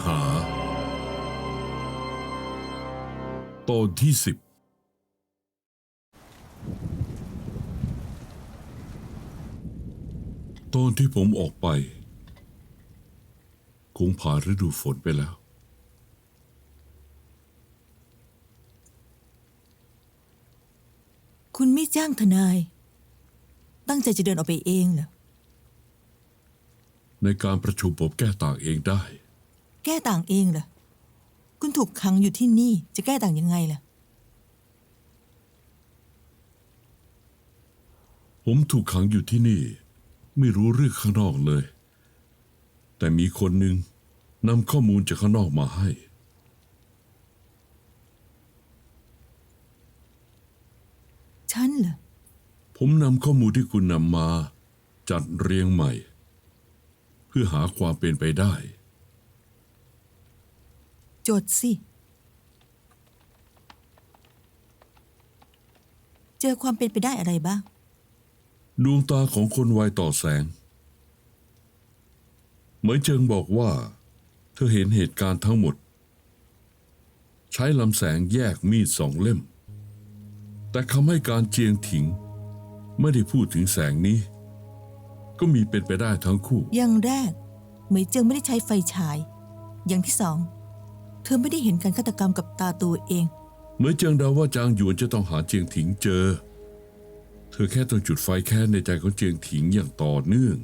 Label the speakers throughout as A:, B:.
A: หาตอนที่10ตอนที่ผมออกไปคงผ่านฤดูฝนไปแล้ว
B: คุณไม่จ้างทนายตั้งใจจะเดินออกไปเองเหรอ
A: ในการประชุมผมแก้ต่างเองได้
B: แก้ต่างเองเหรอคุณถูกขังอยู่ที่นี่จะแก้ต่างยังไงล่ะ
A: ผมถูกขังอยู่ที่นี่ไม่รู้เรื่องข้างนอกเลยแต่มีคนหนึ่งนำข้อมูลจากข้างนอกมาให้
B: ฉันเหรอ
A: ผมนำข้อมูลที่คุณนำมาจัดเรียงใหม่เพื่อหาความเป็นไปได้
B: จดสิเจอความเป็นไปได้อะไรบ้าง
A: ดวงตาของคนไวต่อแสงเหมยเจิงบอกว่าเธอเห็นเหตุการณ์ทั้งหมดใช้ลำแสงแยกมีด2 เล่มแต่คำให้การเจียงถิงไม่ได้พูดถึงแสงนี้ก็มีเป็นไปได้ทั้งคู่
B: อย่างแรกเหมยเจิงไม่ได้ใช้ไฟฉายอย่างที่สองเธอไม่ได้เห็นการฆาตกรรมกับตาตัวเอง
A: เหมยเจิงเดาว่าจางหยวนจะต้องหาเจียงถิงเจอเธอแค่ต้องจุดไฟแค้นในใจของเจียงถิงอย่างต่อเนื่อง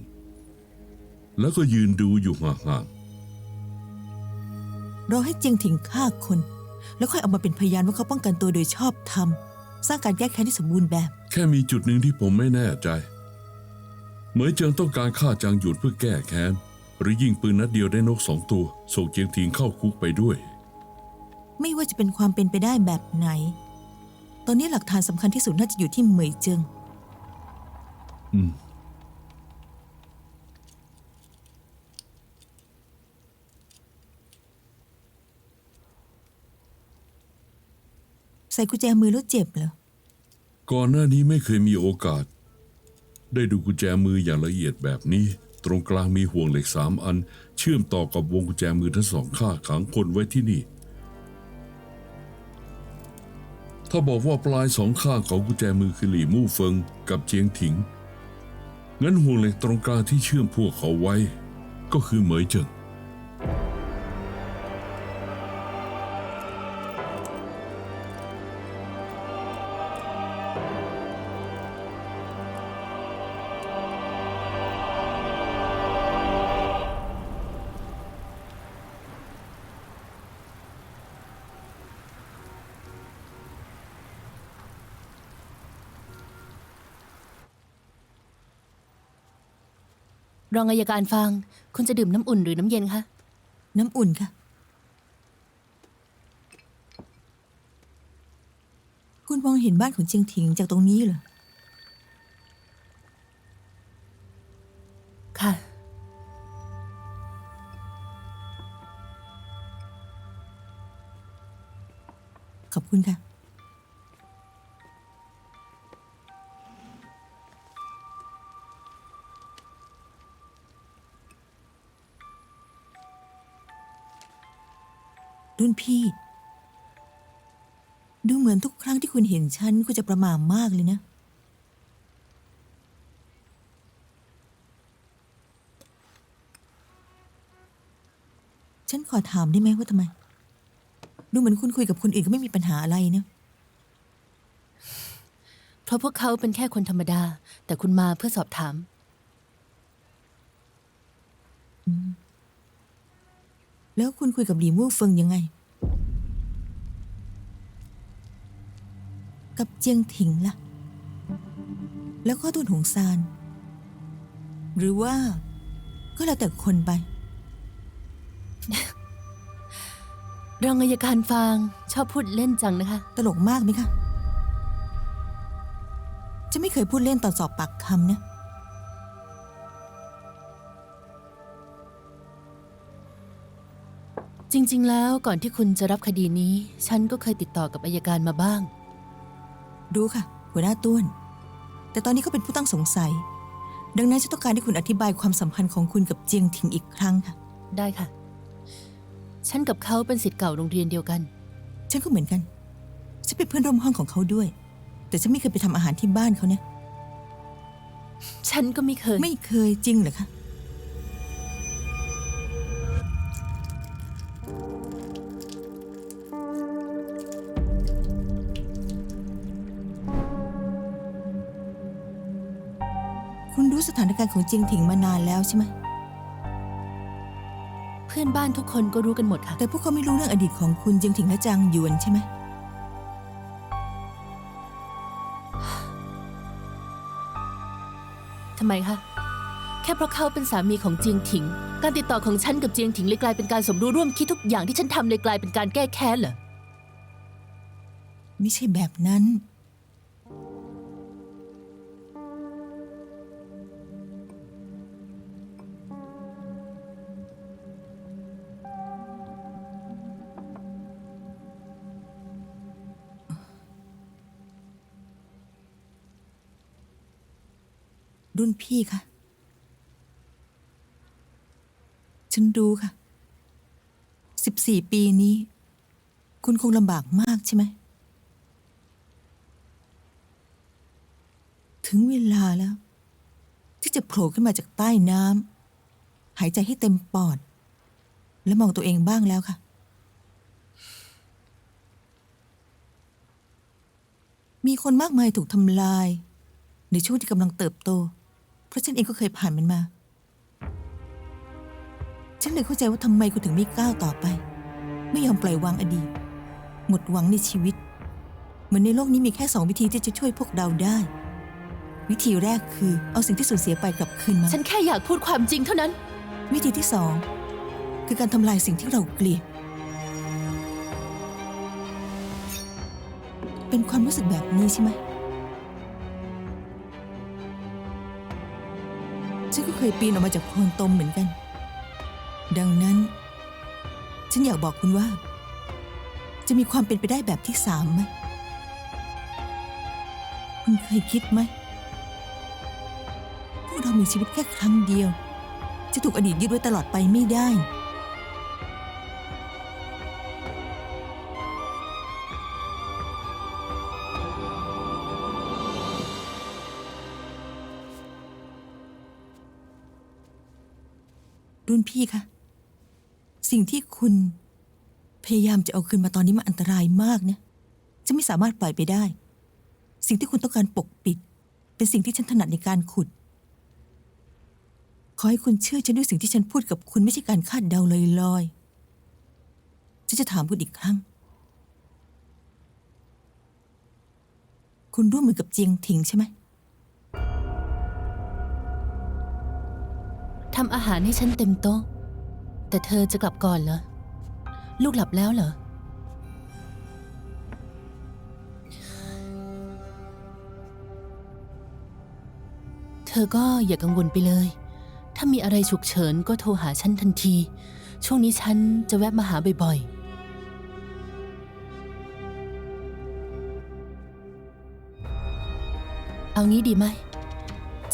A: แล้วก็ยืนดูอยู่ห่าง
B: รอให้เจียงถิงฆ่าคนแล้วค่อยเอามาเป็นพยานว่าเขาป้องกันตัวโดยชอบธรรมสร้างการแก้แค้นที่สมบูรณ์แบบ
A: แค่มีจุดหนึ่งที่ผมไม่แน่ใจเหมยเจิงต้องการฆ่าจางหยวนเพื่อแก้แค้นหรือยิงปืนนัดเดียวได้นก2 ตัวส่งเจียงถิงเข้าคุกไปด้วย
B: ไม่ว่าจะเป็นความเป็นไปได้แบบไหนตอนนี้หลักฐานสำคัญที่สุดน่าจะอยู่ที่เหมยเจิงใส่กุญแจมือแล้วเจ็บเหรอ
A: ก่อนหน้านี้ไม่เคยมีโอกาสได้ดูกุญแจมืออย่างละเอียดแบบนี้ตรงกลางมีห่วงเหล็ก3 อันเชื่อมต่อกับวงกุญแจมือทั้ง2 ข้างขังคนไว้ที่นี่ถ้าบอกว่าปลาย2 ข้างของกุญแจมือคือหลี่มู่เฟิงกับเจียงถิงงั้นห่วงเหล็กตรงกลางที่เชื่อมพวกเขาไว้ก็คือเหมยเจิง
C: รองอัยการฟางคุณจะดื่มน้ำอุ่นหรือน้ำเย็นคะ
B: น้ำอุ่นค่ะคุณมองเห็นบ้านของเจียงถิงจากตรงนี้เหรอ
C: ค่ะ
B: ขอบคุณค่ะรุ่นพี่ดูเหมือนทุกครั้งที่คุณเห็นฉันคุณจะประหม่ามากเลยนะฉันขอถามได้ไหมว่าทำไมดูเหมือนคุณคุยกับคนอื่นก็ไม่มีปัญหาอะไรนะ
C: เพราะพวกเขาเป็นแค่คนธรรมดาแต่คุณมาเพื่อสอบถาม
B: แล้วคุณคุยกับหลีมู่เฟิงยังไงกับเจียงถิงล่ะแล้วก็ต้นหงซานหรือว่าก็แล้วแต่คนไป
C: รองอัยการฟางชอบพูดเล่นจังนะคะ
B: ตลกมากไหมคะจะไม่เคยพูดเล่นตอนสอบปากคำนะ
C: จริงๆแล้วก่อนที่คุณจะรับคดีนี้ฉันก็เคยติดต่อกับอัยการมาบ้าง
B: รู้ค่ะหัวหน้าต้วนแต่ตอนนี้เขาเป็นผู้ตั้งสงสัยดังนั้นฉันต้องการให้คุณอธิบายความสัมพันธ์ของคุณกับเจียงถิงอีกครั้งค่ะ
C: ได้ค่ะ ฉันกับเขาเป็นศิษย์เก่าโรงเรียนเดียวกัน
B: ฉันก็เหมือนกัน ฉันเป็นเพื่อนร่วมห้องของเขาด้วย แต่ฉันไม่เคยไปทำอาหารที่บ้านเขาเนี่ย
C: ฉันก็ไม่เคย
B: ไม่เคยจริงเหรอคะ คุณรู้สถานการณ์ของเจียงถิงมานานแล้วใช่ไหม
C: เพื่อนบ้านทุกคนก็รู้กันหมดค่ะ
B: แต่พวกเขาไม่รู้เรื่องอดีตของคุณเจียงถิงและจางหยวนใช่ไหม
C: ทำไมคะ แค่เพราะเขาเป็นสามีของเจียงถิง การติดต่อของฉันกับเจียงถิงเลยกลายเป็นการสมรู้ร่วมคิดทุกอย่างที่ฉันทำเลยกลายเป็นการแก้แค้นเหรอ
B: ไม่ใช่แบบนั้น รุ่นพี่คะ ฉันรู้ค่ะ 14 ปีนี้ คุณคงลำบากมากใช่ไหม ถึงเวลาแล้ว ที่จะโผล่ขึ้นมาจากใต้น้ำหายใจให้เต็มปอด และมองตัวเองบ้างแล้วค่ะ มีคนมากมายถูกทำลาย ในช่วงที่กำลังเติบโต เพราะฉันเองก็เคยผ่านมันมา ฉันเลยเข้าใจว่าทำไมคุณถึงไม่ก้าวต่อไป ไม่ยอมปล่อยวางอดีต หมดหวังในชีวิต เหมือนในโลกนี้มีแค่2 วิธีที่จะช่วยพวกเราได้ วิธีแรกคือเอาสิ่งที่สูญเสียไปกลับคืนมา
C: ฉันแค่อยากพูดความจริงเท่านั้น
B: วิธีที่2คือการทำลายสิ่งที่เราเกลียด เป็นความรู้สึกแบบนี้ใช่ไหม ฉันก็เคยปีนออกมาจากโคลนตมเหมือนกัน ดังนั้น ฉันอยากบอกคุณว่า จะมีความเป็นไปได้แบบที่3ไหม คุณเคยคิดไหม พวกเรามีชีวิตแค่ครั้งเดียว จะถูกอดีตยึดไว้ตลอดไปไม่ได้ รุ่นพี่คะ สิ่งที่คุณพยายามจะเอาคืนมาตอนนี้มันอันตรายมากนะจะไม่สามารถปล่อยไปได้ สิ่งที่คุณต้องการปกปิด เป็นสิ่งที่ฉันถนัดในการขุด ขอให้คุณเชื่อฉันด้วยสิ่งที่ฉันพูดกับคุณไม่ใช่การคาดเดาลอยๆฉันจะถามคุณอีกครั้ง คุณร่วมมือกับเจียงถิงใช่ไหม
C: ทำอาหารให้ฉันเต็มโต๊ะ แต่เธอจะกลับก่อนเหรอ ลูกหลับแล้วเหรอ เธอก็อย่ากังวลไปเลย ถ้ามีอะไรฉุกเฉินก็โทรหาฉันทันที ช่วงนี้ฉันจะแวะมาหาบ่อยๆ เอางี้ดีไหม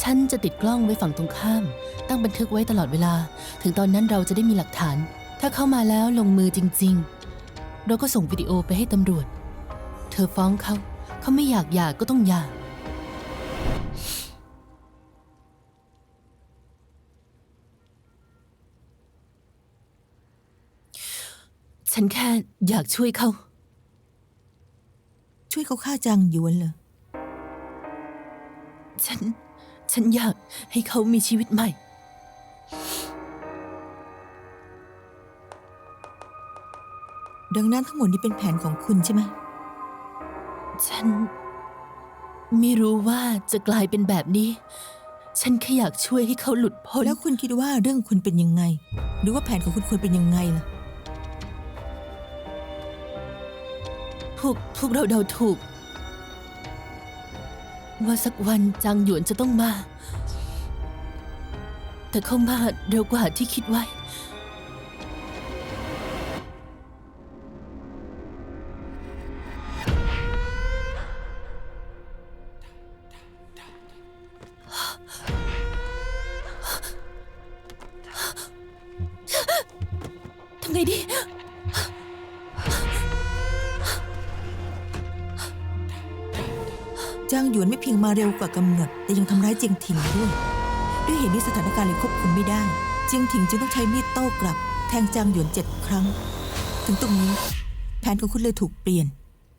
C: ฉันจะติดกล้องไว้ฝั่งตรงข้าม ตั้งบันทึกไว้ตลอดเวลา ถึงตอนนั้นเราจะได้มีหลักฐาน ถ้าเข้ามาแล้วลงมือจริงๆ เราก็ส่งวิดีโอไปให้ตำรวจ เธอฟ้องเขา เขาไม่อยากหย่าก็ต้องหย่า ฉันแค่อยากช่วยเขา
B: ช่วยเขาฆ่าจางหยวนเหรอ
C: ฉันอยากให้เขามีชีวิตใหม่
B: ดังนั้นทั้งหมดนี้เป็นแผนของคุณใช่ไหม
C: ฉันไม่รู้ว่าจะกลายเป็นแบบนี้ ฉันแค่อยากช่วยให้เขาหลุดพ้น
B: แล้วคุณคิดว่าเรื่องคุณเป็นยังไง หรือว่าแผนของคุณควรเป็นยังไงล่ะ
C: พวกเราเดาถูก ว่าสักวันจางหยวนจะต้องมา แต่เขามาเร็วกว่าที่คิดไว้ ทำไงดี
B: จางหยวนไม่เพียงมาเร็วกว่ากำหนด แต่ยังทำร้ายเจียงถิงด้วยเหตุนี้สถานการณ์เลยควบคุมไม่ได้ เจียงถิงจึงต้องใช้มีดโต้กลับ แทงจางหยวน7 ครั้ง ถึงตรงนี้ แผนของคุณเลยถูกเปลี่ยน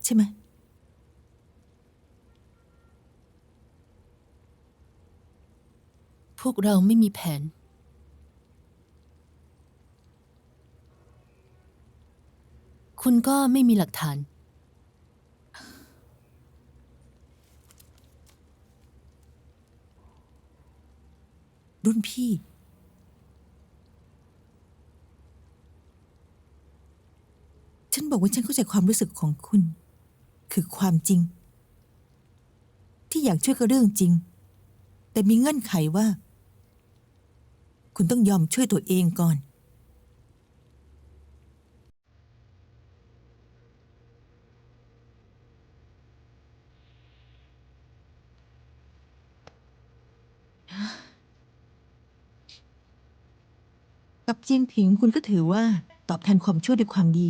B: ใช่ไหม
C: พวกเราไม่มีแผน คุณก็ไม่มีหลักฐาน
B: รุ่นพี่ ฉันบอกว่าฉันเข้าใจความรู้สึกของคุณ คือความจริง ที่อยากช่วยก็เรื่องจริง แต่มีเงื่อนไขว่า คุณต้องยอมช่วยตัวเองก่อน กับเจียงผิงคุณก็ถือว่าตอบแทนความชั่วด้วยความดี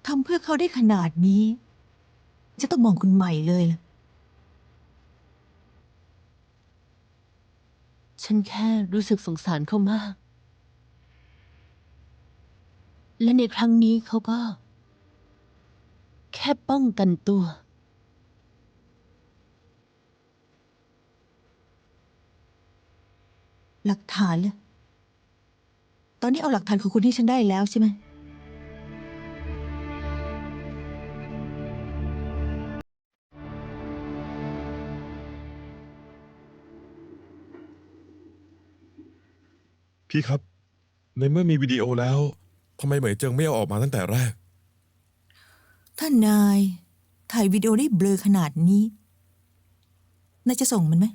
B: ทำเพื่อเขาได้ขนาดนี้ จะต้องมองคุณใหม่เลยล่ะ
C: ฉันแค่รู้สึกสงสารเขามาก และในครั้งนี้เขาก็ แค่ป้องกันตัว
B: หลักฐานเลยตอนนี้เอาหลักฐานของคุณให้ฉันได้แล้วใช่ไหม
D: พี่ครับ ในเมื่อมีวิดีโอแล้วทำไมเหมยเจิงไม่เอาออกมาตั้งแต่แรก
B: ถ้านายถ่ายวิดีโอได้เบลอขนาดนี้ นายจะส่งมันไหม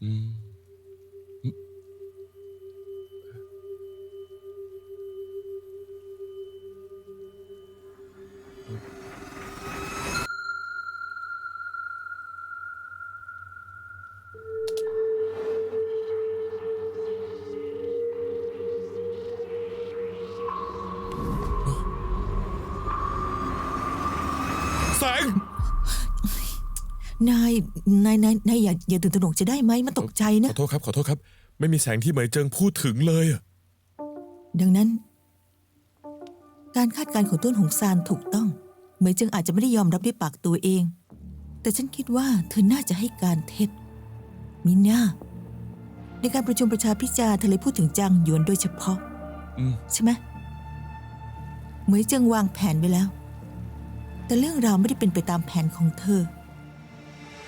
D: อืม แสง
B: นายอย่าตื่นตระหนกจะได้ไหมมันตกใจ
D: ข
B: นะ
D: อโทษครับ ขอโทษครับ ไม่มีแสงที่เหมยเจิงพูดถึงเลยอะ
B: ดังนั้น การคาดการณ์ของต้นหงซานถูกต้อง เหมยเจิงอาจจะไม่ได้ยอมรับด้วยปากตัวเอง แต่ฉันคิดว่าเธอน่าจะให้การเท็จมีหน้า ในการประชุมประชาพิจารณ์เธอเลยพูดถึงจางหยวนโดยเฉพาะ
D: อืม
B: ใช่ไหมเหมยเจิงวางแผนไว้แล้ว แต่เรื่องราวไม่ได้เป็นไปตามแผนของเธอ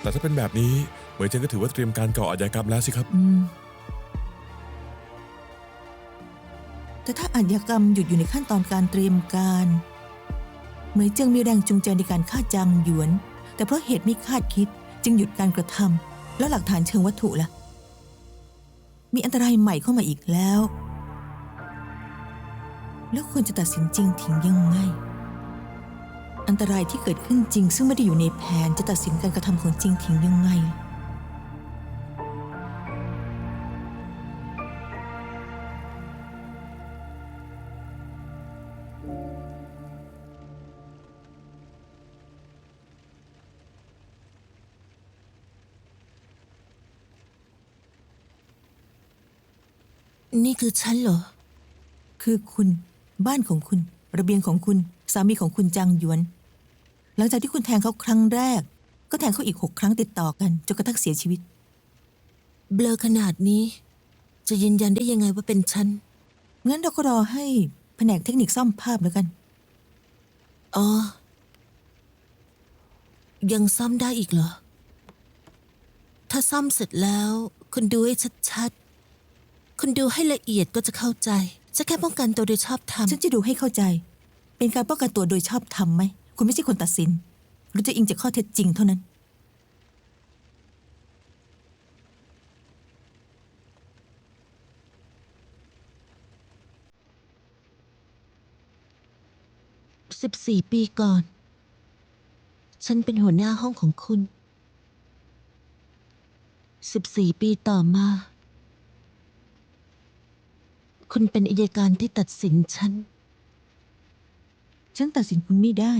D: แต่ถ้าเป็นแบบนี้เหมยเจิงก็ถือว่าเตรียมการก่ออาชญากรรมแล้วสิครับ
B: แต่ถ้าอาชญากรรมหยุดอยู่ในขั้นตอนการเตรียมการเหมยเจิงมีแรงจูงใจในการฆ่าจางหยวน แต่เพราะเหตุไม่คาดคิดจึงหยุดการกระทำแล้วหลักฐานเชิงวัตถุล่ะ มีอันตรายใหม่เข้ามาอีกแล้ว แล้วควรจะตัดสินจริงถึงยังไง อันตรายที่เกิดขึ้นจริง ซึ่งไม่ได้อยู่ในแผนจะตัดสินการกระทำของจริงถึงยังไง
C: นี่คือฉันเหรอ
B: คือคุณบ้านของคุณ ระเบียงของคุณ สามีของคุณจางหยวน หลังจากที่คุณแทงเขาครั้งแรก ก็แทงเขาอีก6 ครั้งติดต่อกันจนกระทั่งเสียชีวิต
C: เบลอขนาดนี้ จะยืนยันได้ยังไงว่าเป็นฉัน
B: งั้นเราก็รอให้แผนกเทคนิคซ่อมภาพแล้วกัน
C: อ๋อ ยังซ่อมได้อีกเหรอ ถ้าซ่อมเสร็จแล้ว คุณดูให้ชัดๆ คุณดูให้ละเอียดก็จะเข้าใจ จะแค่ป้องกันตัวโดยชอบธรรม
B: ฉันจะดูให้เข้าใจ เป็นการป้องกันตัวโดยชอบธรรมไหม คุณไม่ใช่คนตัดสินหรือจะอิงจากข้อเท็จจริงเท่านั้น
C: 14 ปีก่อน ฉันเป็นหัวหน้าห้องของคุณ 14 ปีต่อมา
B: คุณเป็นอัยการที่ตัดสินฉัน ฉันตัดสินคุณไม่ได้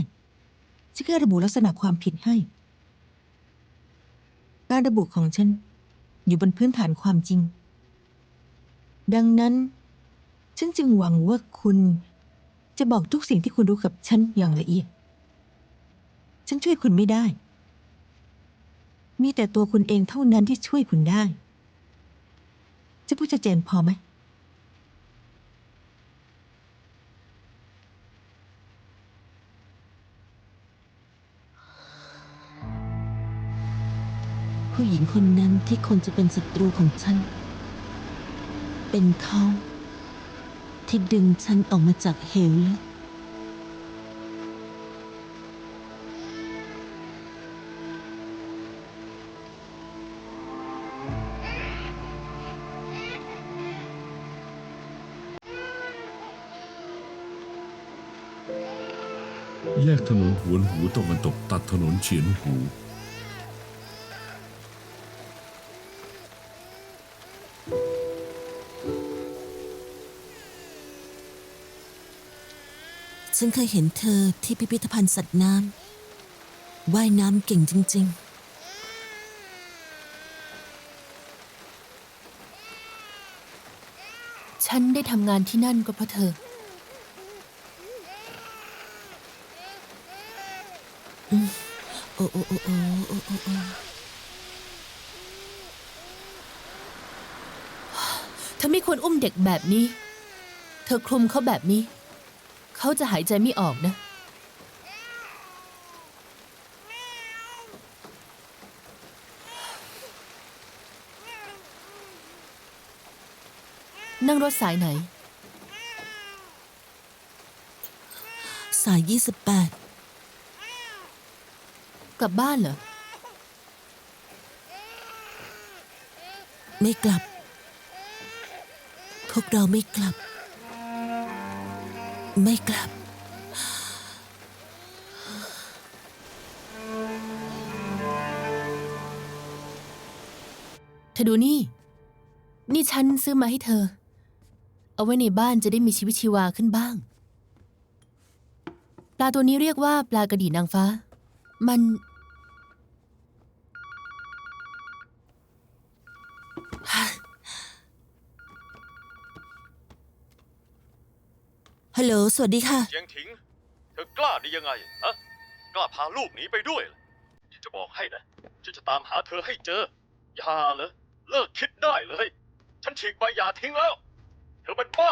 B: ฉันแค่ระบุลักษณะความผิดให้ การระบุของฉัน อยู่บนพื้นฐานความจริง ดังนั้น ฉันจึงหวังว่าคุณจะบอกทุกสิ่งที่คุณรู้กับฉันอย่างละเอียด ฉันช่วยคุณไม่ได้ มีแต่ตัวคุณเองเท่านั้นที่ช่วยคุณได้ จะพูดชัดเจนพอไหม ผู้หญิงคนนั้นที่คนจะเป็นศัตรูของฉัน เป็นเขาที่ดึงฉันออกมาจากเหวลึก
A: แยกถนนหวนหูตะวันตกตัดถนนเฉียนหู
B: ฉันเคยเห็นเธอที่พิพิธภัณฑ์สัตว์น้ำว่ายน้ำเก่งจริง
C: ฉันได้ทำงานที่นั่นก็เพราะเธอ
B: ๆ โอ้โอ้โอ้โอ้โอ้โอ้โอ้
C: เธอไม่ควรอุ้มเด็กแบบนี้ เธอคลุมเขาแบบนี้ เขาจะหายใจไม่ออกนะ นั่งรถสายไหน
B: สาย
C: กลับบ้านเหรอ
B: 28 ไม่กลับ พวกเราไม่กลับ ไม่กลับ
C: เธอดูนี่ นี่ฉันซื้อมาให้เธอ เอาไว้ในบ้านจะได้มีชีวิตชีวาขึ้นบ้าง ปลาตัวนี้เรียกว่าปลากระดี่นางฟ้า มัน
B: ฮัลโหล สวัสดีค่ะ
E: เจียงถิง เธอกล้าได้ยังไงฮะกล้าพาลูกหนีไปด้วยเหรอฉันจะบอกให้นะฉันจะตามหาเธอให้เจอ อย่าเลยเลิกคิดได้เลย ฉันฉีกใบหย่าทิ้งแล้ว เธอเป็นบ้า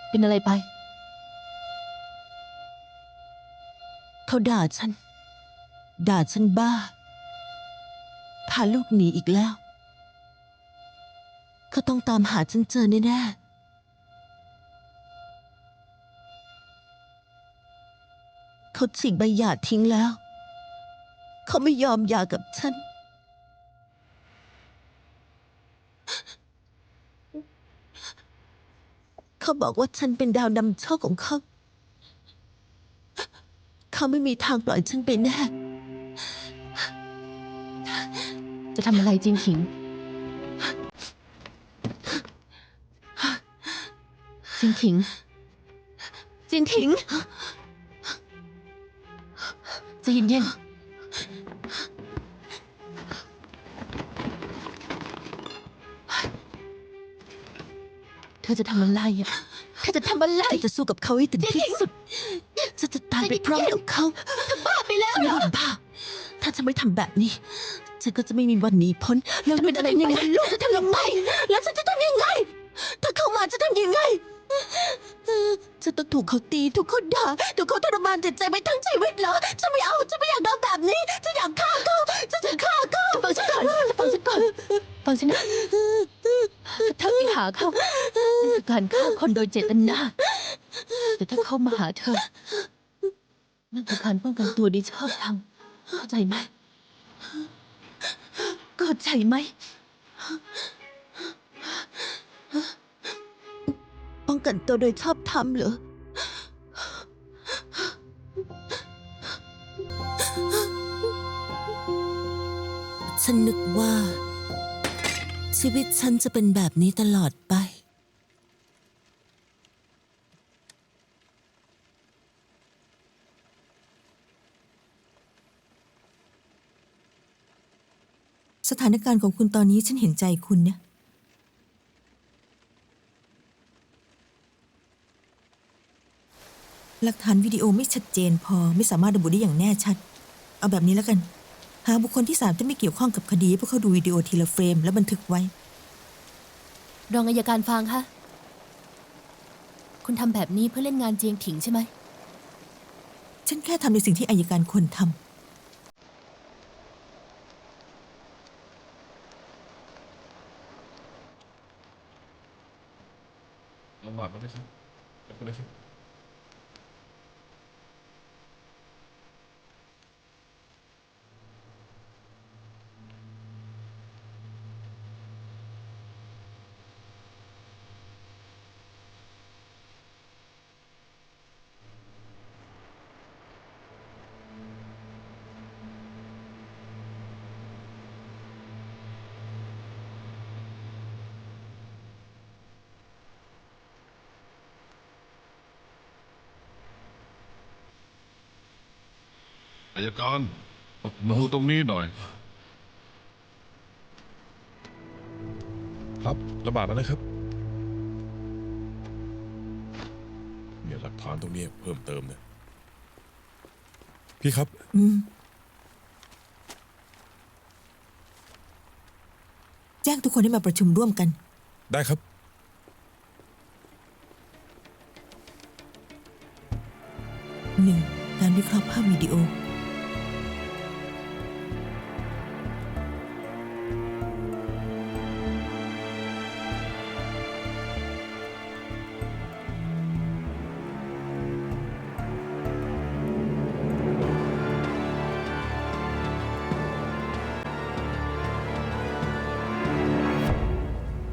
C: เป็นอะไรไป
B: เขาด่าฉัน ด่าฉันบ้า พาลูกหนีอีกแล้ว เขาต้องตามหาฉันเจอแน่ๆ เขาฉีกใบหย่าทิ้งแล้ว เขาไม่ยอมหย่ากับฉัน เขาบอกว่าฉันเป็นดาวนำโชคของเขา เขาไม่มีทางปล่อยฉันไปแน่
C: จะทำอะไรจริงถิง จริงถิง จริงถิงใจะเย็นๆเธอจะทำอะไรอ่ะ เธอจะทำอะไร
B: ฉันจะสู้กับเขาให้ถึงที่สุด ฉันจะตายไปพร้อมกับเขาเธอบ้าไปแล้วเหรอบ้า ถ้าฉันไม่ทำแบบนี้ ฉันก็จะไม่มีวันหนีพ้น แล้วลูกจะทำยังไงลูกจะทำยังไง แล้วฉันจะทำยังไง ถ้าเขามาจะทำยังไง ฉันต้องถูกเขาตีถูกเขาด่าถูกเขาทรมานจิตใจไปทั้งชีวิตเหรอฉันไม่เอาฉันไม่อยากโดนแบบนี้ฉันอยากฆ่าเขาฉันจะฆ่าเขา
C: ฟังฉันก่อนฟังฉันก่อน ฟังฉันนะถ้าไปหาเขานั่นคือการฆ่าคนโดยเจตนา แต่ถ้าเขามาหาเธอ นั่นคือการป้องกันตัวโดยชอบธรรมเข้าใจไหม เข้าใจไหม
B: ป้องกันตัวโดยชอบธรรมเหรอ
F: ฉันนึกว่า ชีวิตฉันจะเป็นแบบนี้ตลอดไป
B: สถานการณ์ของคุณตอนนี้ฉันเห็นใจคุณนะ หลักฐานวิดีโอไม่ชัดเจนพอไม่สามารถระบุได้อย่างแน่ชัด เอาแบบนี้แล้วกัน หาบุคคลที่3ที่ไม่เกี่ยวข้องกับคดีเพื่อเขาดูวิดีโอทีละเฟรมและบันทึกไว้
C: รองอัยการฟางคะคุณทำแบบนี้เพื่อเล่นงานเจียงถิงใช่ไหม
B: ฉันแค่ทำในสิ่งที่อัยการควรทำ
D: ลำบากไม่ใช่ไม่ใช่
G: อัยการมาดูตรงนี้หน่อย
D: ครับลำบากแล้วนะครับเนี่ยหลักฐานตรงนี้เพิ่มเติมเนี่ยพี่ครับ
B: แจ้งทุกคนให้มาประชุมร่วมกัน
D: ได้ครับ
B: 1. การวิเคราะห์ภาพวิดีโอ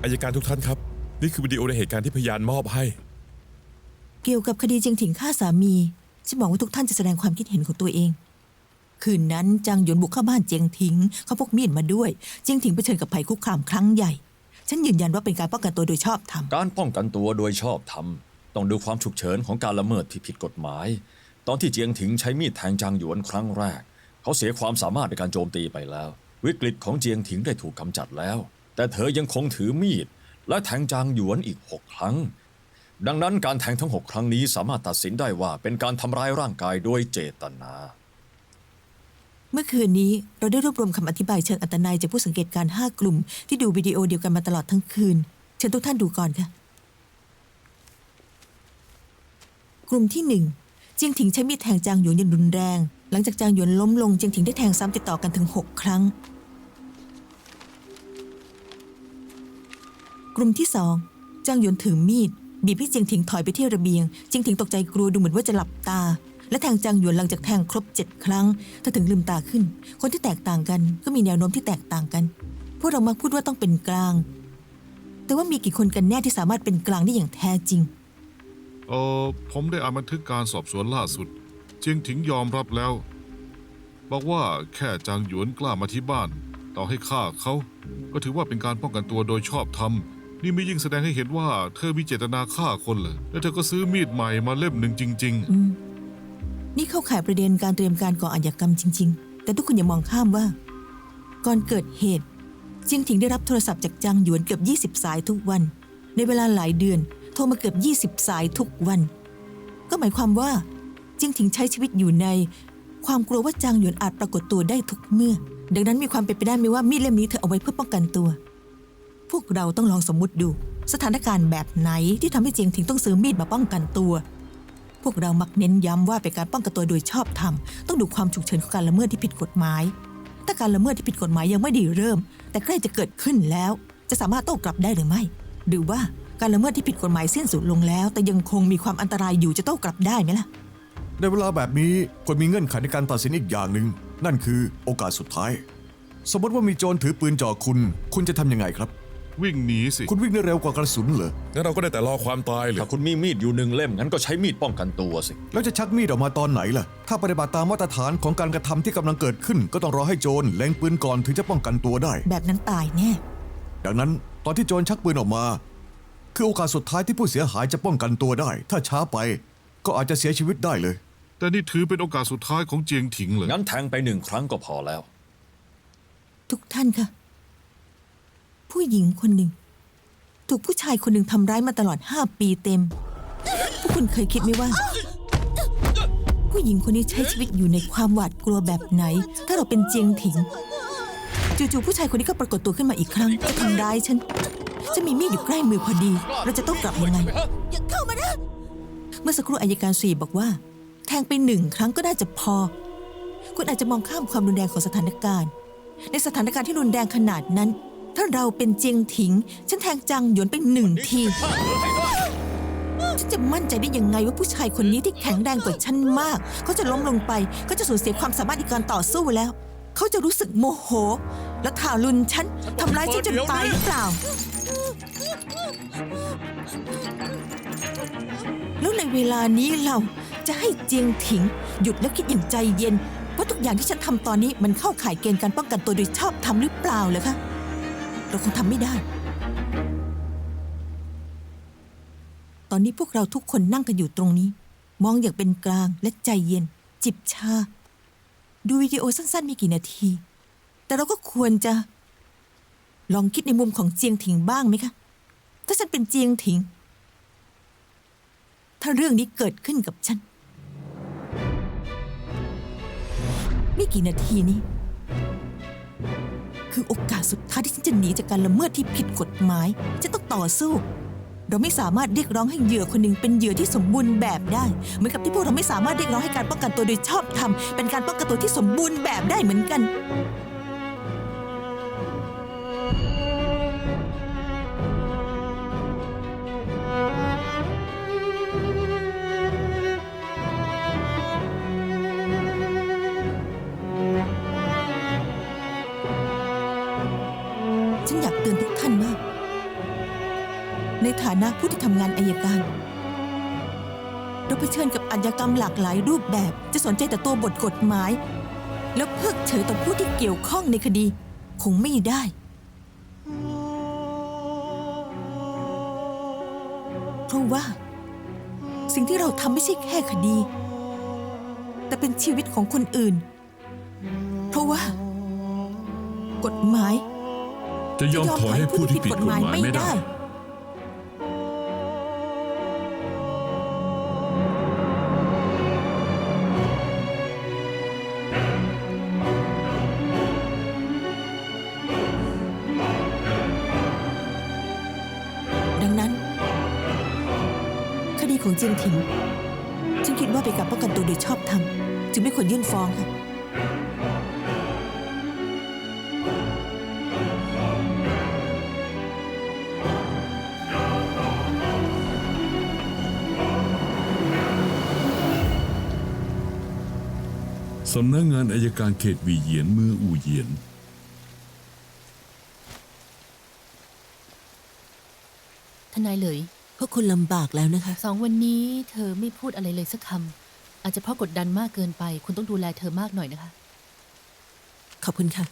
D: อัยการทุกท่านครับ นี่คือวิดีโอในเหตุการณ์ที่พยานมอบให้
B: เกี่ยวกับคดีเจียงถิงฆ่าสามี ฉันบอกว่าทุกท่านจะแสดงความคิดเห็นของตัวเอง คืนนั้นจางหยวนบุกเข้าบ้านเจียงถิง เขาพกมีดมาด้วย เจียงถิงเผชิญกับภัยคุกคามครั้งใหญ่ ฉันยืนยันว่าเป็นการป้องกันตัวโดยชอบธรรม
E: การป้องกันตัวโดยชอบธรรมต้องดูความฉุกเฉินของการละเมิดที่ผิดกฎหมาย ตอนที่เจียงถิงใช้มีดแทงจางหยวนครั้งแรก เขาเสียความสามารถในการโจมตีไปแล้ว วิกฤตของเจียงถิงได้ถูกกำจัดแล้ว แต่เธอยังคงถือมีดและแทงจางหยวนอีก6 ครั้ง ดังนั้นการแทงทั้ง6 ครั้งนี้สามารถตัดสินได้ว่าเป็นการทำร้ายร่างกายโดยเจตนา
B: เมื่อคืนนี้เราได้รวบรวมคำอธิบายเชิงอัตนัยจากผู้สังเกตการณ์5 กลุ่มที่ดูวิดีโอเดียวกันมาตลอดทั้งคืน เชิญทุกท่านดูก่อนค่ะ กลุ่มที่ 1 เจียงถิงใช้มีดแทงจางหยวนอย่างรุนแรง หลังจากจางหยวนล้มลงเจียงถิงได้แทงซ้ำติดต่อกันถึง6 ครั้ง กลุ่มที่ 2 จางหยวนถือมีดบีบให้เจียงถิงถอยไปที่ระเบียง เจียงถิงตกใจกลัวดูเหมือนว่าจะหลับตา และแทงจางหยวนหลังจากแทงครบ7 ครั้งเธอถึงลืมตาขึ้น คนที่แตกต่างกันก็มีแนวโน้มที่แตกต่างกัน พวกเรามักพูดว่าต้องเป็นกลาง แต่ว่ามีกี่คนกันแน่ที่สามารถเป็นกลางได้อย่างแท้จริง
G: ผมได้อ่านบันทึกการสอบสวนล่าสุด เจียงถิงยอมรับแล้ว บอกว่าแค่จางหยวนกล้ามาที่บ้าน ต่อให้ฆ่าเขา ก็ถือว่าเป็นการป้องกันตัวโดยชอบธรรม นี่ไม่ยิ่งแสดงให้เห็นว่าเธอมีเจตนาฆ่าคนเลยและเธอก็ซื้อมีดใหม่มาเล่มหนึ่งจริง
B: นี่เข้าข่ายประเด็นการเตรียมการก่ออาชญากรรมจริง ๆ แต่ทุกคนอย่ามองข้ามว่า ก่อนเกิดเหตุเจียงถิงได้รับโทรศัพท์จากจางหยวนเกือบ20 สายทุกวัน ในเวลาหลายเดือนโทรมาเกือบ20 สายทุกวัน ก็หมายความว่าเจียงถิงใช้ชีวิตอยู่ในความกลัวว่าจางหยวนอาจปรากฏตัวได้ทุกเมื่อ ดังนั้นมีความเป็นไปได้ไหมว่ามีดเล่มนี้เธอเอาไว้เพื่อป้องกันตัว พวกเราต้องลองสมมุติดู สถานการณ์แบบไหนที่ทำให้เจียงถิงต้องซื้อมีดมาป้องกันตัว พวกเรามักเน้นย้ำว่าเป็นการป้องกันตัวโดยชอบธรรมต้องดูความฉุกเฉินของการละเมิดที่ผิดกฎหมายถ้าการละเมิดที่ผิดกฎหมายยังไม่ได้เริ่ม แต่ใกล้จะเกิดขึ้นแล้วจะสามารถโต้กลับได้หรือไม่ หรือว่าการละเมิดที่ผิดกฎหมายสิ้นสุดลงแล้ว แต่ยังคงมีความอันตรายอยู่จะโต้กลับได้ไหมล่ะ
H: ในเวลาแบบนี้ควรมีเงื่อนไขในการตัดสินอีกอย่างหนึ่งนั่นคือโอกาสสุดท้าย สมมติว่ามีโจรถือปืนจ่อคุณจะทำยังไงครับ
G: วิ่งหนีสิ
H: คุณวิ่งได้เร็วกว่ากระสุนเหรอ
D: งั้นเราก็ได้แต่รอความตายเลย
I: ถ้าคุณมีมีดอยู่1 เล่มงั้นก็ใช้มีดป้องกันตัวสิ
H: แล้วจะชักมีดออกมาตอนไหนล่ะ ถ้าปฏิบัติตามมาตรฐานของการกระทำที่กำลังเกิดขึ้น ก็ต้องรอให้โจรเล็งปืนก่อนถึงจะป้องกันตัวได้
B: แบบนั้นตายแน่
H: ดังนั้นตอนที่โจรชักปืนออกมา คือโอกาสสุดท้ายที่ผู้เสียหายจะป้องกันตัวได้ ถ้าช้าไปก็อาจจะเสียชีวิตได้เลย
G: แต่นี่ถือเป็นโอกาสสุดท้ายของเจียงถิงเลย
I: งั้นแทงไป1 ครั้งก็พอแล้ว
B: ทุกท่านคะผู้หญิงคนหนึ่งถูกผู้ชายคนหนึ่งทำร้ายมาตลอด5 ปีเต็ม พวกคุณเคยคิดไหมว่า ผู้หญิงคนนี้ใช้ชีวิตอยู่ในความหวาดกลัวแบบไหน ถ้าเราเป็นเจียงถิงจู่ๆผู้ชายคนนี้ก็ปรากฏตัวขึ้นมาอีกครั้งจะทำร้ายฉันจะมีมีดอยู่ใกล้มือพอดี เราจะต้องกลับยังไงอย่าเข้ามานะเมื่อสักครู่อัยการ4บอกว่า แทงไป1 ครั้งก็น่าจะพอ คุณอาจจะมองข้ามความรุนแรงของสถานการณ์ ในสถานการณ์ที่รุนแรงขนาดนั้น ถ้าเราเป็นเจียงถิง ฉันแทงจางหยวนไป1 ทีฉันจะมั่นใจได้ยังไงว่าผู้ชายคนนี้ที่แข็งแรงกว่าฉันมาก เขาจะล้มลงไปเขาจะสูญเสียความสามารถในการต่อสู้แล้ว เขาจะรู้สึกโมโห และทารุณฉันทำร้ายฉันจนตายหรือเปล่า แล้วในเวลานี้เราจะให้เจียงถิง หยุดแล้วคิดอย่างใจเย็นว่าทุกอย่างที่ฉันทำตอนนี้มันเข้าข่ายเกณฑ์การป้องกันตัวโดยชอบธรรมหรือเปล่าเหรอคะเราคงทำไม่ได้ ตอนนี้พวกเราทุกคนนั่งกันอยู่ตรงนี้ มองอย่างเป็นกลางและใจเย็น จิบชา ดูวิดีโอสั้นๆไม่กี่นาที แต่เราก็ควรจะ ลองคิดในมุมของเจียงถิงบ้างไหมคะถ้าฉันเป็นเจียงถิง ถ้าเรื่องนี้เกิดขึ้นกับฉัน ไม่กี่นาทีนี้ คือโอกาสสุดท้ายที่ฉันจะหนีจากการละเมิดที่ผิดกฎหมายฉันต้องต่อสู้ เราไม่สามารถเรียกร้องให้เหยื่อคนหนึ่งเป็นเหยื่อที่สมบูรณ์แบบได้เหมือนกับที่พวกเราไม่สามารถเรียกร้องให้การป้องกันตัวโดยชอบธรรมเป็นการป้องกันตัวที่สมบูรณ์แบบได้เหมือนกัน ฉันอยากเตือนทุกท่านมาก ในฐานะผู้ที่ทำงานอัยการ เราเผชิญกับอาชญากรรมหลากหลายรูปแบบจะสนใจแต่ตัวบทกฎหมาย แล้วเพิกเฉยต่อผู้ที่เกี่ยวข้องในคดี คงไม่ได้ เพราะว่า สิ่งที่เราทำไม่ใช่แค่คดี แต่เป็นชีวิตของคนอื่น เพราะว่า กฎหมาย
A: จะยอมถอยให้ผู้ที่ผิดกฎหมายไม่ได้
B: ดังนั้น คดีของเจียงถิง ฉันคิดว่าเป็นการป้องกันตัวโดยชอบธรรมจึงไม่ควรยื่นฟ้องค่ะ
A: สำนักงานอัยการเขตหวีเหยียนเมืองอู่เหยียน
C: ทนายเหลย
F: พวกคุณลำบากแล้วนะคะ
C: 2 วันนี้เธอไม่พูดอะไรเลยสักคำอาจจะเพราะกดดันมากเกินไป คุณต้องดูแลเธอมากหน่อยนะคะ
F: ขอบคุณค่ะ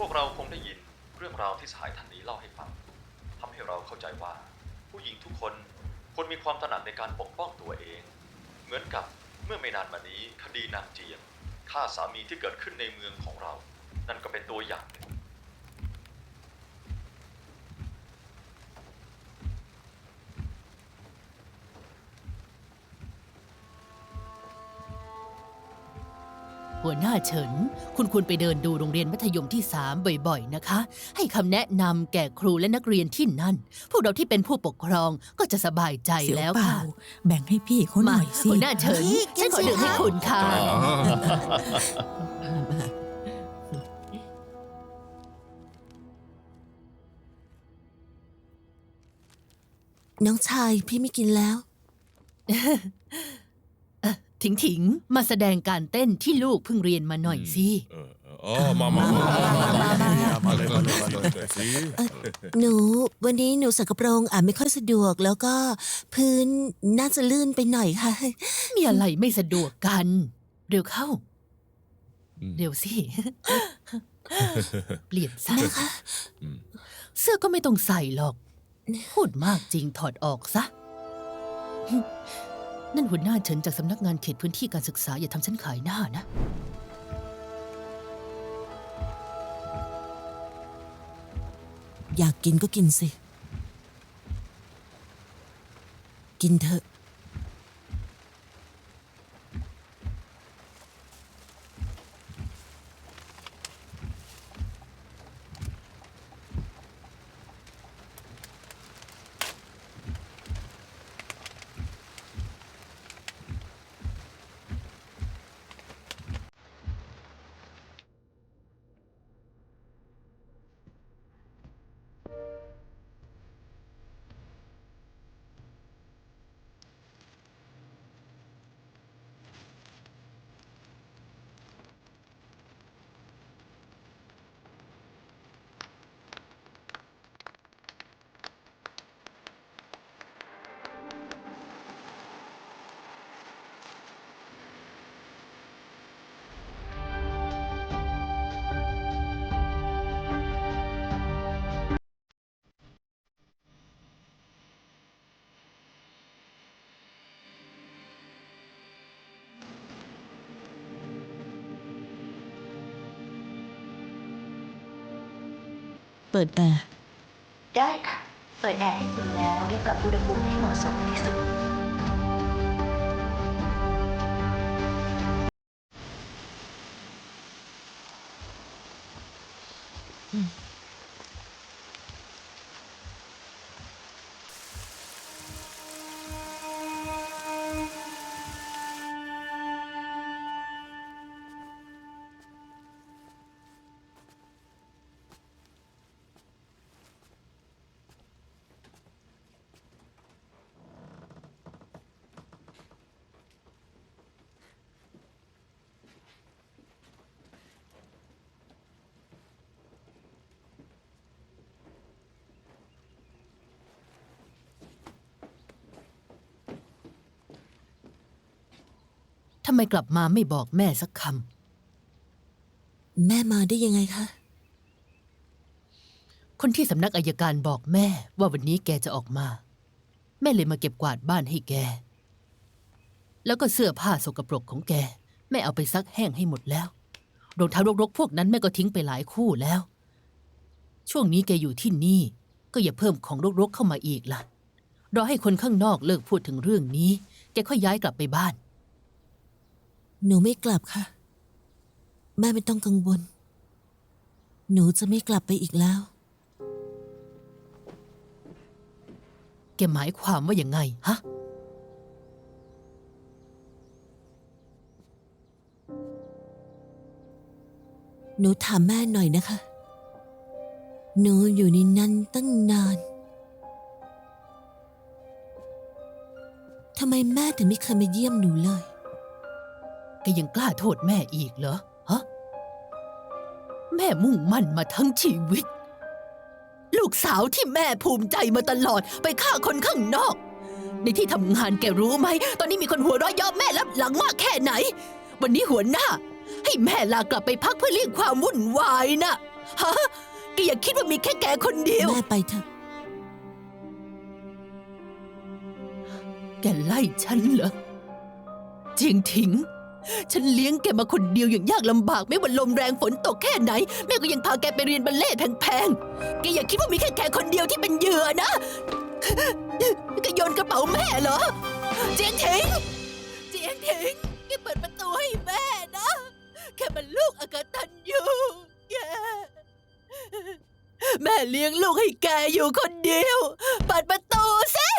E: พวกเราคงได้ยินเรื่องราวที่สหายท่านนี้เล่าให้ฟังทำให้เราเข้าใจว่า ผู้หญิงทุกคนควรมีความถนัดในการปกป้องตัวเอง เหมือนกับเมื่อไม่นานมานี้คดีนางเจียงฆ่าสามีที่เกิดขึ้นในเมืองของเรา นั่นก็เป็นตัวอย่างหนึ่ง
C: หัวหน้าเฉิน คุณควรไปเดินดูโรงเรียนมัธยมที่ 3 บ่อยๆ นะคะ ให้คำแนะนำแก่ครูและนักเรียนที่นั่น พวกเราที่เป็นผู้ปกครองก็จะสบายใจ
B: เสียว
C: แล้ว
B: เปล่า
C: ค่ะ
B: แบ่งให้พี่เขาห
C: มา
B: น่อยสิ
C: หัวหน้าเฉิน
F: พี่
C: ฉันขอดื่มให้คุณค่ะ
F: น้องชายพี่ไม่กินแล้ว
C: ถิงๆ มาแสดงการเต้นที่ลูกเพิ่งเรียนมาหน่อยสิ
D: อ๋อมาเลยสิ
F: หนูวันนี้หนูใส่กระโปรงไม่ค่อยสะดวกแล้วก็พื้นน่าจะลื่นไปหน่อยค่ะ
C: มีอะไรไม่สะดวกกัน เร็วเข้า เร็วสิ เปลี่ยนซะ
F: แม่คะ
C: เสื้อก็ไม่ต้องใส่หรอก พูดมากจริงถอดออกซะ นั่นหัวหน้าเฉินจากสำนักงานเขตพื้นที่การศึกษาอย่าทำฉันขายหน้านะ
F: อยากกินก็กินสิ กินเถอะ
B: เปิดแอร์
J: ได้ค่ะ เปิดแอร์ให้คุณแล้วและปรับอุณหภูมิให้เหมาะสมที่สุด
C: ทำไมกลับมาไม่บอกแม่สักค
F: แม่มาได้ยังไงคะ
C: ำ คนที่สำนักอัยการบอกแม่ว่าวันนี้แกจะออกมา แม่เลยมาเก็บกวาดบ้านให้แก แล้วก็เสื้อผ้าสกปรกของแก แม่เอาไปซักแห้งให้หมดแล้ว รองเท้ารกๆพวกนั้นแม่ก็ทิ้งไปหลายคู่แล้ว ช่วงนี้แกอยู่ที่นี่ ก็อย่าเพิ่มของรกๆเข้ามาอีกล่ะ รอให้คนข้างนอกเลิกพูดถึงเรื่องนี้ แกค่อยย้ายกลับไปบ้าน
F: หนูไม่กลับค่ะ แม่ไม่ต้องกังวล หนูจะไม่กลับไปอีกแล้ว
C: แกหมายความว่าอย่างไงฮะ
F: หนูถามแม่หน่อยนะคะ หนูอยู่ในนั้นตั้งนาน ทำไมแม่ถึงไม่เคยมาเยี่ยมหนูเลย
C: แกยังกล้าโทษแม่อีกเหรอ ฮะ แม่มุ่งมั่นมาทั้งชีวิต ลูกสาวที่แม่ภูมิใจมาตลอดไปฆ่าคนข้างนอก ในที่ทำงานแกรู้ไหม ตอนนี้มีคนหัวเราะเยาะแม่รับหลังมากแค่ไหน วันนี้หัวหน้า ให้แม่ลากลับไปพักเพื่อเลี่ยงความวุ่นวายน่ะ ฮะ แกอย่าคิดว่ามีแค่แกคนเดียว
F: แม่ไปเถอะ
C: แกไล่ฉันเหรอเจียงถิง ฉันเลี้ยงแกมาคนเดียวอย่างยากลำบากไม่ว่าลมแรงฝนตกแค่ไหน แม่ก็ยังพาแกไปเรียนบัลเล่ต์แพงๆ แกอย่าคิดว่ามีแค่แกคนเดียวที่เป็นเหยื่อนะแกโยนกระเป๋าแม่เหรอ เจียงถิง เจียงถิง แกเปิดประตูให้แม่นะ แค่มันลูกอกตัญญูแกแม่เลี้ยงลูกให้แกอยู่คนเดียวเปิดประตูสิ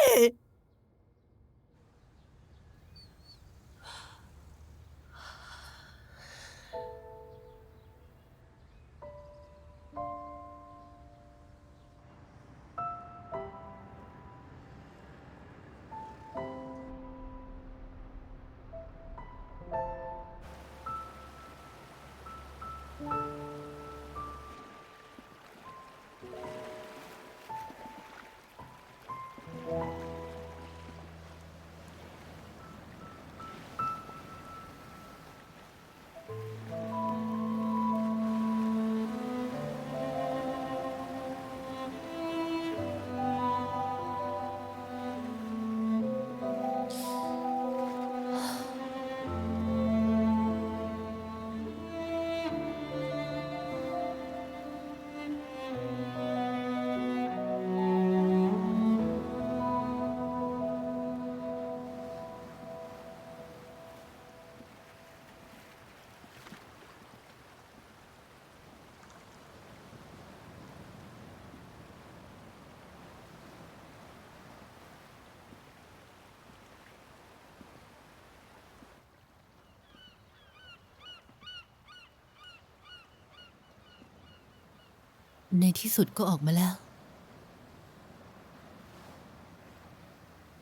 C: ในที่สุดก็ออกมาแล้ว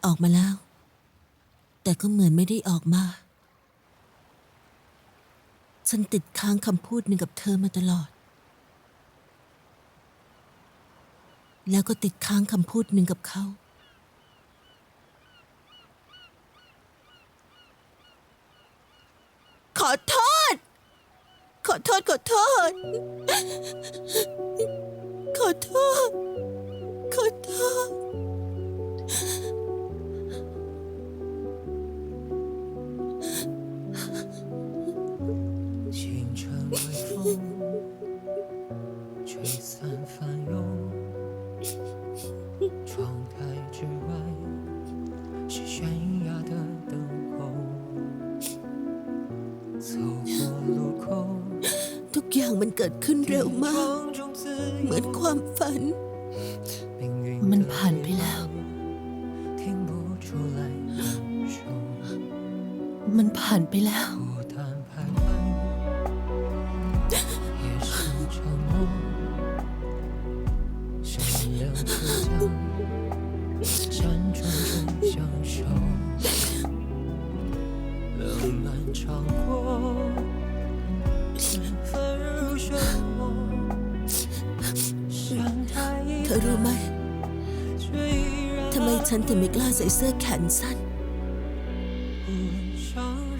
F: ออกมาแล้ว แต่ก็เหมือนไม่ได้ออกมา ฉันติดค้างคำพูดหนึ่งกับเธอมาตลอด แล้วก็ติดค้างคำพูดหนึ่งกับเขา ขอโทษ ขอโทษ ขอโทษ ขอโทษ ขอโทษ
K: 清晨微风，吹散翻涌。窗台之外是悬崖的灯候，走过路口，
F: ทุกอย่างมันเกิดขึ้นเร็วมาก
K: 中自
F: เหมือนความฝัน
K: 命运
C: มันผ่านไปแล้ว
K: 听不出来感受，
C: มันผ่านไปแล้ว
K: 孤单徘徊，也是承诺，善良倔强，辗转中相守，冷暖尝过，纷如漩涡，山台一
F: เธอรู้ไหม
K: 却依然
F: ทำไมฉันถึงไม่กล้าใส่เสื้อแขนสั้น
K: 不问伤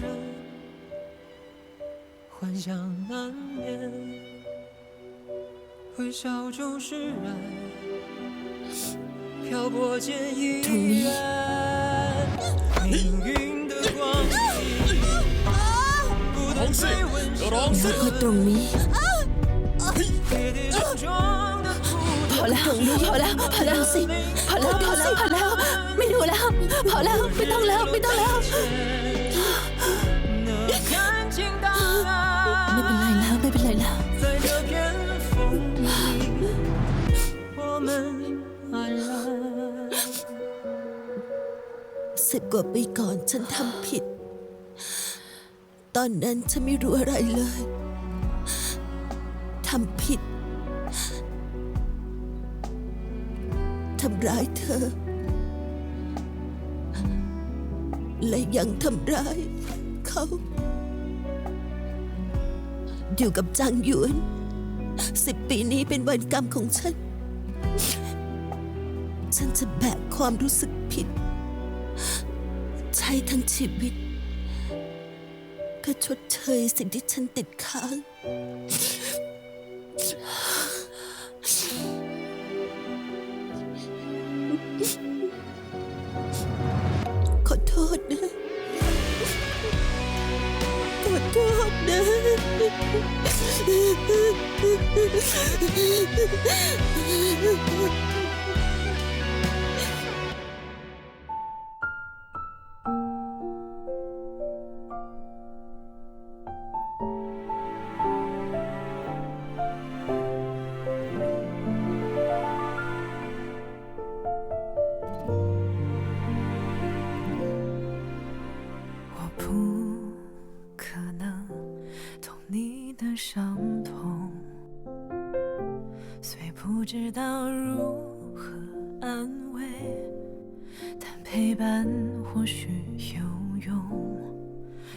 K: 人，幻想难眠，微笑中释然，漂泊间依
F: 同意
K: 然，命运的光景，不断追问
F: แล้วก็ตรงนี้
K: 跌跌撞撞的孤
C: พอแล้ว พอแล้ว พอแล้วสิ พอแล้ว พอแล้ว พอแล้ว ไม่ดูแล้ว พอแล้ว ไม่ต้องแล้ว ไม่ต้องแล้ว
K: 能看清答
C: ไม่เป็นไร
K: 案。
C: แล้ว ไม่เป็นไรแล้ว
K: 在这片风里，我们安然。
F: 10 กว่าปีก่อนฉันทำผิด ตอนนั้นฉันไม่รู้อะไรเลย ทำผิด ทำร้ายเธอ และยังทำร้ายเขา อยู่กับจางหยวน 10 ปีนี้เป็นวันกรรมของฉัน ฉันจะแบกความรู้สึกผิด ใช้ทั้งชีวิต เพื่อชดเชยสิ่งที่ฉันติดค้าง ขอโทษนะ ขอโทษนะ
K: 我知道如何安慰，但陪伴或许有用。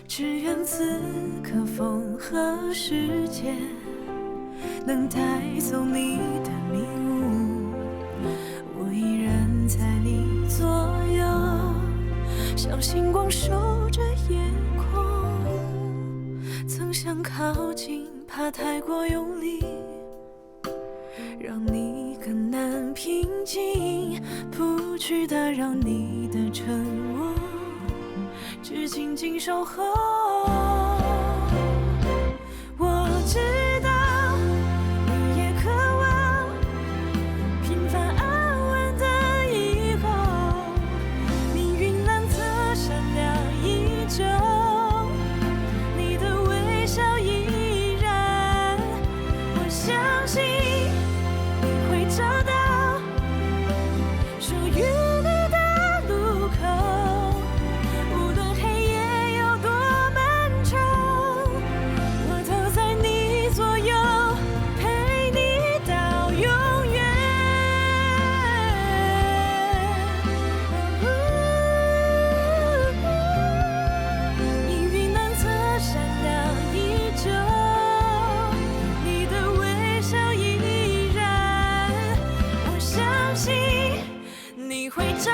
K: 只愿此刻风和世界能带走你的迷雾，我依然在你左右，像星光守着夜空。曾想靠近，怕太过用力，让你更难平静，不去打扰你的沉默，只静静守候。我知道你也渴望平凡安稳的以后，命运蓝色闪亮依旧，你的微笑依然，我相信你会找到属于你的路口，无论黑夜有多漫长，我都在你左右，陪你到永远。命运蓝色闪亮依旧，你的微笑依然，我相信你会找